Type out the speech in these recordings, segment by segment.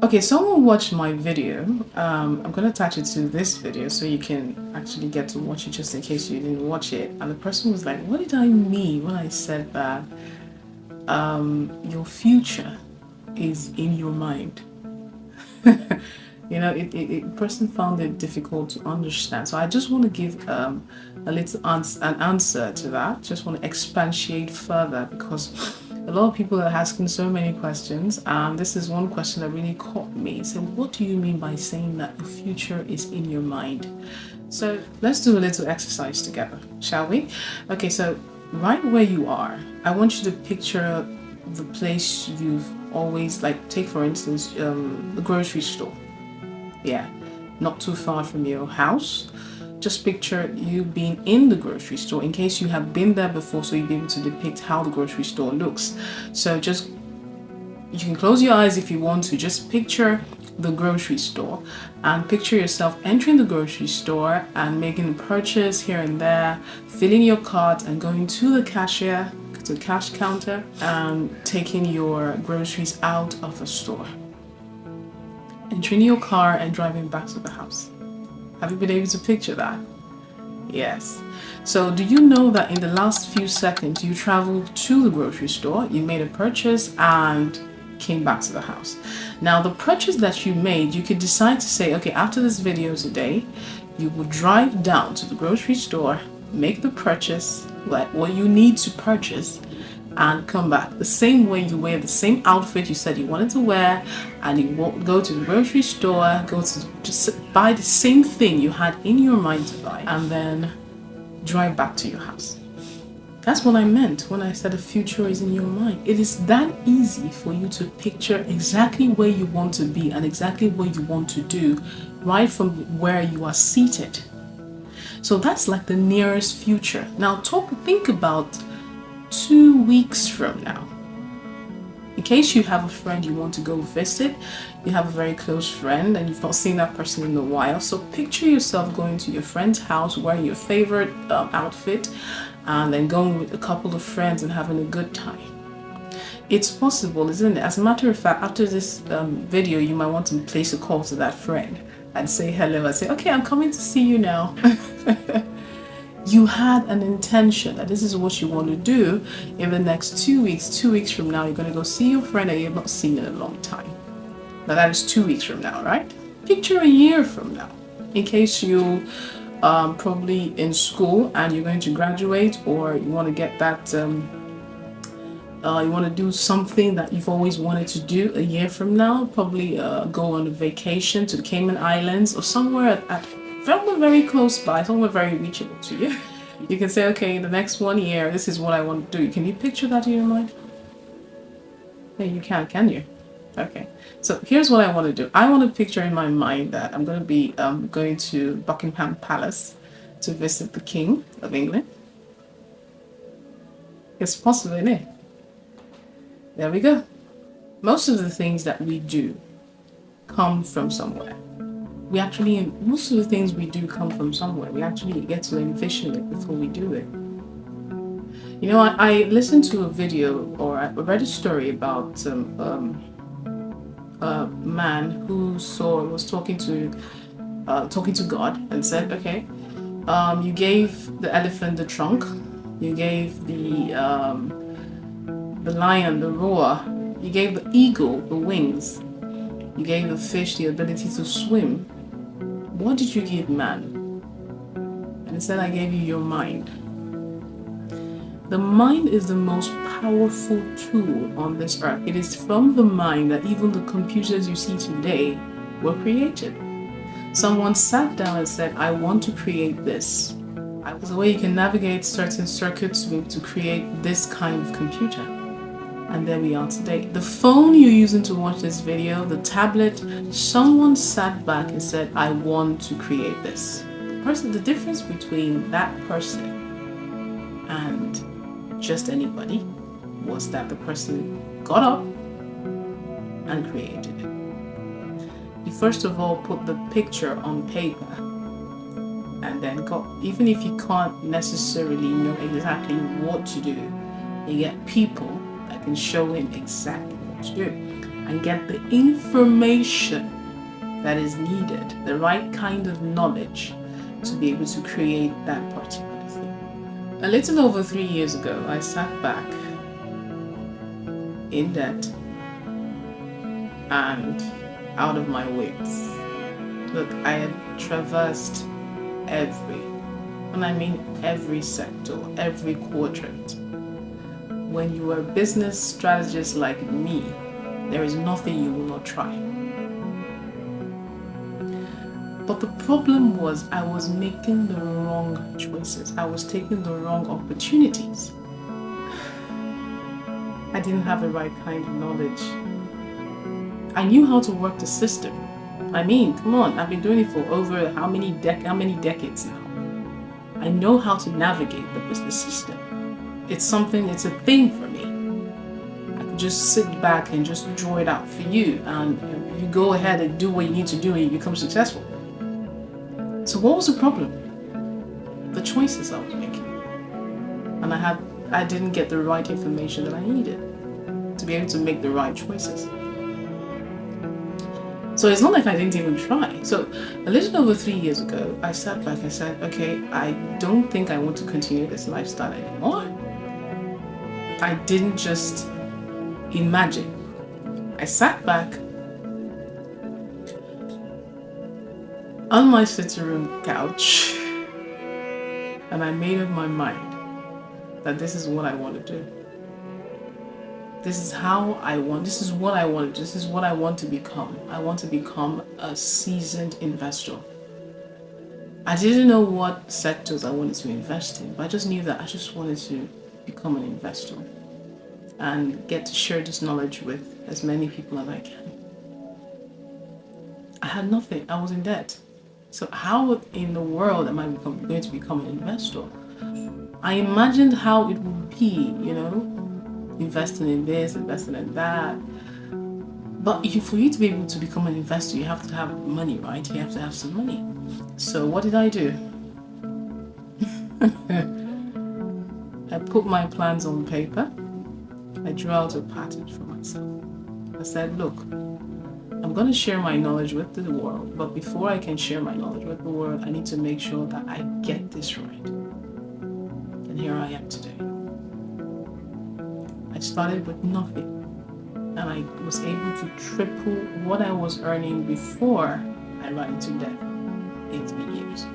Okay, someone watched my video. I'm going to attach it to this video so you can actually get to watch it just in case you didn't watch it. And the person was like, what did I mean when I said that your future is in your mind? The person found it difficult to understand. So I just want to give an answer to that. Just want to expatiate further because a lot of people are asking so many questions, and this is one question that really caught me. So what do you mean by saying that your future is in your mind? So let's do a little exercise together, shall we? Okay, so right where you are, I want you to picture the place you've always, like, take for instance the grocery store. Yeah, not too far from your house. Just picture you being in the grocery store in case you have been there before, so you'll be able to depict how the grocery store looks. So you can close your eyes if you want to. Just picture the grocery store and picture yourself entering the grocery store and making a purchase here and there, filling your cart and going to the cashier, to the cash counter, and taking your groceries out of the store, entering your car and driving back to the house. Have you been able to picture that? Yes. So do you know that in the last few seconds you traveled to the grocery store, you made a purchase and came back to the house? Now the purchase that you made, you could decide to say, okay, after this video today, you will drive down to the grocery store, make the purchase, what you need to purchase, and come back the same way you wear the same outfit you said you wanted to wear, and you go to the grocery store, go to just buy the same thing you had in your mind to buy, and then drive back to your house. That's what I meant when I said the future is in your mind. It is that easy for you to picture exactly where you want to be and exactly what you want to do right from where you are seated. So that's like the nearest future. Now think about 2 weeks from now. In case you have a friend you want to go visit, you have a very close friend and you've not seen that person in a while, so picture yourself going to your friend's house wearing your favorite outfit and then going with a couple of friends and having a good time. It's possible, isn't it? As a matter of fact, after this video, you might want to place a call to that friend and say hello and say, okay, I'm coming to see you now. You had an intention that this is what you want to do in the next 2 weeks. 2 weeks from now, you're going to go see your friend that you've not seen in a long time. Now that is 2 weeks from now, right? Picture a year from now. In case you probably in school and you're going to graduate, or you want to get that, you want to do something that you've always wanted to do a year from now, probably go on a vacation to the Cayman Islands or somewhere somewhere very close by, somewhere very reachable to you. You can say, okay, the next 1 year, this is what I want to do. Can you picture that in your mind? Yeah, you can you? Okay. So here's what I want to do. I want to picture in my mind that I'm going to be going to Buckingham Palace to visit the King of England. It's possible, isn't it? There we go. Most of the things that we do come from somewhere. Most of the things we do come from somewhere. We actually get to envision it before we do it. You know, I listened to a video, or I read a story about a man who was talking to God and said, okay, you gave the elephant the trunk, you gave the lion the roar, you gave the eagle the wings, you gave the fish the ability to swim. What did you give man? And he said, I gave you your mind. The mind is the most powerful tool on this earth. It is from the mind that even the computers you see today were created. Someone sat down and said, I want to create this. There's a way you can navigate certain circuits to create this kind of computer. And there we are today. The phone you're using to watch this video, the tablet, someone sat back and said, I want to create this. The difference between that person and just anybody was that the person got up and created it. He first of all put the picture on paper, and then even if you can't necessarily know exactly what to do, you get people can show him exactly what to do. and get the information that is needed, the right kind of knowledge to be able to create that particular thing. A little over 3 years ago, I sat back in debt and out of my wits. Look, I had traversed and I mean every sector, every quadrant. When you are a business strategist like me, there is nothing you will not try. But the problem was I was making the wrong choices. I was taking the wrong opportunities. I didn't have the right kind of knowledge. I knew how to work the system. I mean, come on, I've been doing it for over how many decades now. I know how to navigate the business system. It's a thing for me. I could just sit back and just draw it out for you, and you go ahead and do what you need to do and you become successful. So what was the problem? The choices I was making. And I didn't get the right information that I needed to be able to make the right choices. So it's not like I didn't even try. So a little over 3 years ago, I sat back and said, okay, I don't think I want to continue this lifestyle anymore. I didn't just imagine. I sat back on my sitting room couch and I made up my mind that this is what I want to do. This is what I want to do. This is what I want to become. I want to become a seasoned investor. I didn't know what sectors I wanted to invest in, but I just knew that I just wanted to become an investor and get to share this knowledge with as many people as I can. I had nothing. I was in debt. So how in the world am I going to become an investor? I imagined how it would be, investing in this, investing in that. But for you to be able to become an investor, you have to have money, right? You have to have some money. So what did I do? I put my plans on paper. I drew out a pattern for myself. I said, look, I'm going to share my knowledge with the world, but before I can share my knowledge with the world, I need to make sure that I get this right. And here I am today. I started with nothing, and I was able to triple what I was earning before I ran into debt in 3 years.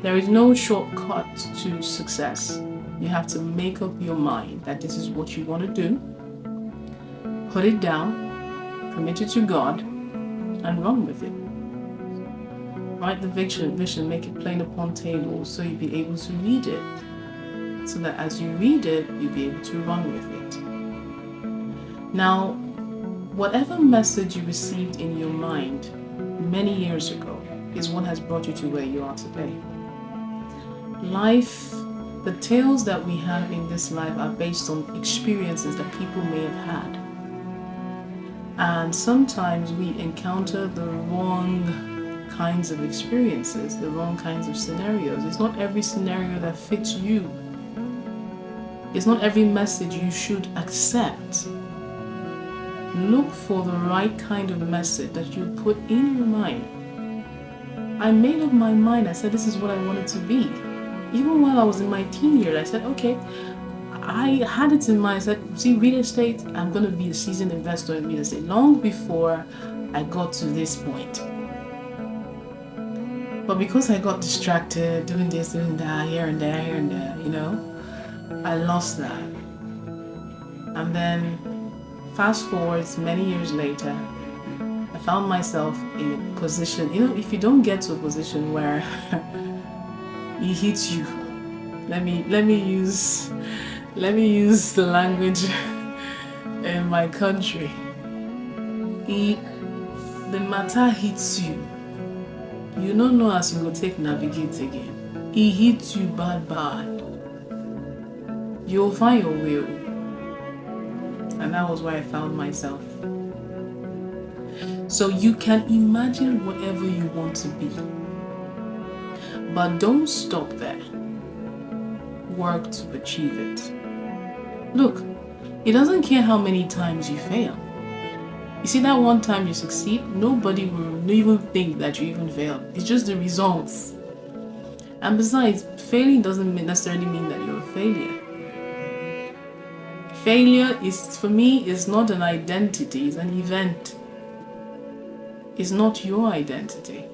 There is no shortcut to success. You have to make up your mind that this is what you want to do, put it down, commit it to God, and run with it. Write the vision, make it plain upon tables so you'll be able to read it. So that as you read it, you'll be able to run with it. Now, whatever message you received in your mind many years ago is what has brought you to where you are today. Life, the tales that we have in this life are based on experiences that people may have had. And sometimes we encounter the wrong kinds of experiences, the wrong kinds of scenarios. It's not every scenario that fits you. It's not every message you should accept. Look for the right kind of message that you put in your mind. I made up my mind. I said, this is what I wanted to be. Even while I was in my teen years, I said, okay, I had it in mind. I said, see, real estate, I'm going to be a seasoned investor in real estate long before I got to this point. But because I got distracted, doing this, doing that, here and there, I lost that. And then fast forward many years later, I found myself in a position, if you don't get to a position where it hits you, let me use the language in my country. The matter hits you. You don't know as you go take navigate again. It hits you bad. You'll find your way. And that was where I found myself. So you can imagine whatever you want to be. But don't stop there. Work to achieve it. Look, it doesn't care how many times you fail. You see, that one time you succeed, nobody will even think that you even failed. It's just the results. And besides, failing doesn't necessarily mean that you're a failure. Failure is, for me, is not an identity, it's an event. It's not your identity.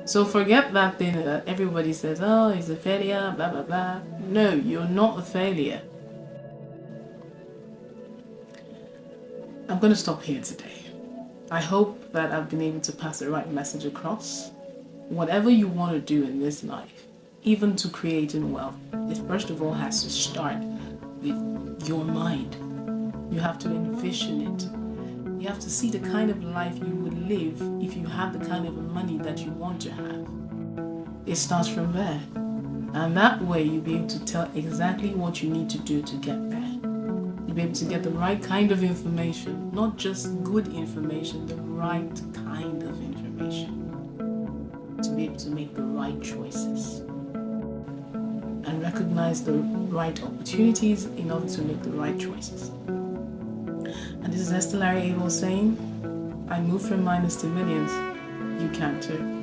So forget that thing that everybody says, oh, he's a failure, blah, blah, blah. No, you're not a failure. I'm going to stop here today. I hope that I've been able to pass the right message across. Whatever you want to do in this life, even to creating wealth, it first of all has to start with your mind. You have to envision it. You have to see the kind of life you would live if you have the kind of money that you want to have. It starts from there. And that way you'll be able to tell exactly what you need to do to get there. You'll be able to get the right kind of information, not just good information, the right kind of information. To be able to make the right choices. And recognize the right opportunities in order to make the right choices. And this is Esther Larry Abel saying, I move from minus to millions. You can too.